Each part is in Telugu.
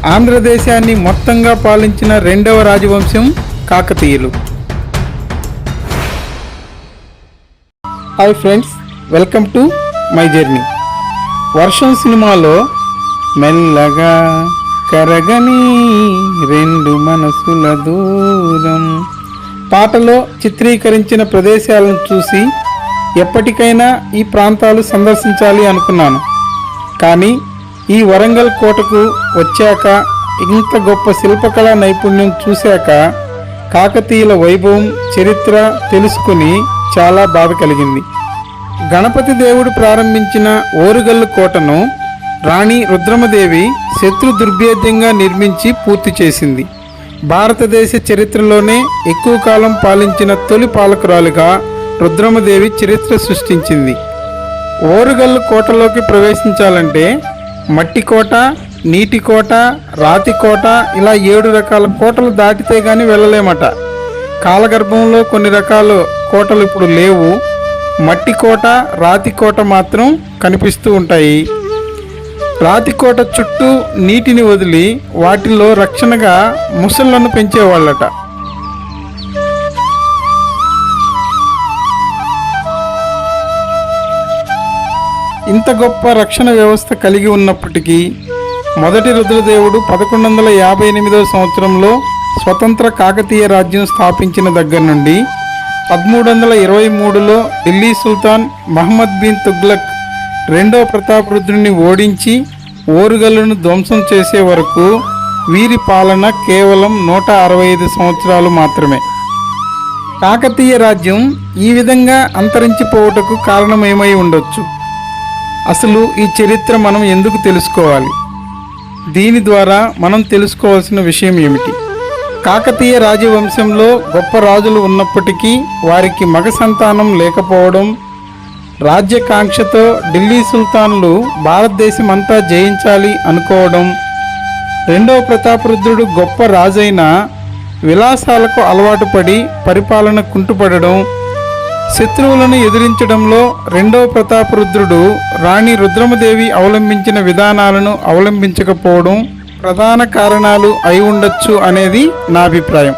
ఆంధ్రదేశాన్ని మొత్తంగా పాలించిన రెండవ రాజవంశం కాకతీయులు. Hi friends, welcome to my journey. వర్షం సినిమాలో మెల్లగా కరగని రెండు మనసుల దూరం పాటలో చిత్రీకరించిన ప్రదేశాలను చూసి ఎప్పటికైనా ఈ ప్రాంతాలు సందర్శించాలి అనుకున్నాను. కానీ ఈ వరంగల్ కోటకు వచ్చాక, ఇంత గొప్ప శిల్పకళా నైపుణ్యం చూశాక, కాకతీయుల వైభవం, చరిత్ర తెలుసుకుని చాలా బాధ కలిగింది. గణపతి దేవుడు ప్రారంభించిన ఓరుగల్లు కోటను రాణి రుద్రమదేవి శత్రు దుర్భేద్యంగా నిర్మించి పూర్తి చేసింది. భారతదేశ చరిత్రలోనే ఎక్కువ కాలం పాలించిన తొలి పాలకురాలుగా రుద్రమదేవి చరిత్ర సృష్టించింది. ఓరుగల్లు కోటలోకి ప్రవేశించాలంటే మట్టి కోట, నీటి కోట, రాతి కోట, ఇలా 7 రకాల కోటలు దాటితే గాని వెళ్ళలేమట. కాలగర్భంలో కొన్ని రకాల కోటలు ఇప్పుడు లేవు. మట్టి కోట, రాతి కోట మాత్రం కనిపిస్తూ ఉంటాయి. రాతి కోట చుట్టూ నీటిని వదిలి వాటిల్లో రక్షణగా ముసళ్లను పెంచేవాళ్ళట. ఇంత గొప్ప రక్షణ వ్యవస్థ కలిగి ఉన్నప్పటికీ మొదటి రుద్రదేవుడు 1158వ సంవత్సరంలో స్వతంత్ర కాకతీయ రాజ్యం స్థాపించిన దగ్గర నుండి 1323లో ఢిల్లీ సుల్తాన్ మహమ్మద్ బిన్ తుగ్లక్ రెండవ ప్రతాపరుద్రుని ఓడించి ఓరుగల్లును ధ్వంసం చేసే వరకు వీరి పాలన కేవలం 165 సంవత్సరాలు మాత్రమే. కాకతీయ రాజ్యం ఈ విధంగా అంతరించిపోవుటకు కారణమేమై ఉండొచ్చు? అసలు ఈ చరిత్ర మనం ఎందుకు తెలుసుకోవాలి? దీని ద్వారా మనం తెలుసుకోవాల్సిన విషయం ఏమిటి? కాకతీయ రాజవంశంలో గొప్ప రాజులు ఉన్నప్పటికీ వారికి మగ సంతానం లేకపోవడం, రాజ్యకాంక్షతో ఢిల్లీ సుల్తాన్లు భారతదేశం అంతా జయించాలి అనుకోవడం, రెండవ ప్రతాపరుద్రుడు గొప్ప రాజైన విలాసాలకు అలవాటు పడి పరిపాలన కుంటుపడడం, శత్రువులను ఎదిరించడంలో రెండవ ప్రతాపరుద్రుడు రాణి రుద్రమదేవి అవలంబించిన విధానాలను అవలంబించకపోవడం ప్రధాన కారణాలు అయి ఉండొచ్చు అనేది నా అభిప్రాయం.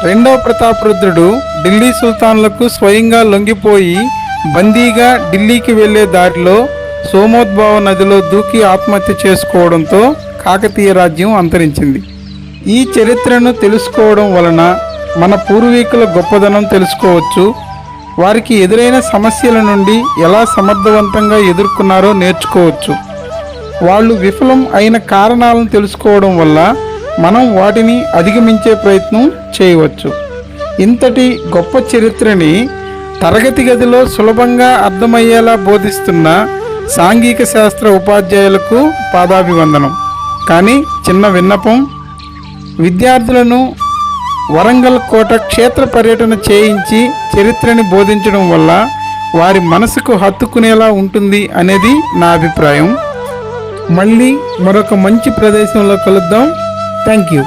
రెండవ ప్రతాపరుద్రుడు ఢిల్లీ సుల్తాన్లకు స్వయంగా లొంగిపోయి బందీగా ఢిల్లీకి వెళ్లే దారిలో సోమోద్భవ నదిలో దూకి ఆత్మహత్య చేసుకోవడంతో కాకతీయ రాజ్యం అంతరించింది. ఈ చరిత్రను తెలుసుకోవడం వలన మన పూర్వీకుల గొప్పదనం తెలుసుకోవచ్చు. వారికి ఎదురైన సమస్యల నుండి ఎలా సమర్థవంతంగా ఎదుర్కొన్నారో నేర్చుకోవచ్చు. వాళ్ళు విఫలం అయిన కారణాలను తెలుసుకోవడం వల్ల మనం వాటిని అధిగమించే ప్రయత్నం చేయవచ్చు. ఇంతటి గొప్ప చరిత్రని తరగతి గదిలో సులభంగా అర్థమయ్యేలా బోధిస్తున్న సాంఘిక శాస్త్ర ఉపాధ్యాయులకు పాదాభివందనం. కానీ చిన్న విన్నపం, విద్యార్థులను వరంగల్ కోట క్షేత్ర పర్యటన చేయించి చరిత్రని బోధించడం వల్ల వారి మనసుకు హత్తుకునేలా ఉంటుంది అనేది నా అభిప్రాయం. మళ్ళీ మరొక మంచి ప్రదేశంలో కలుద్దాం. Thank you.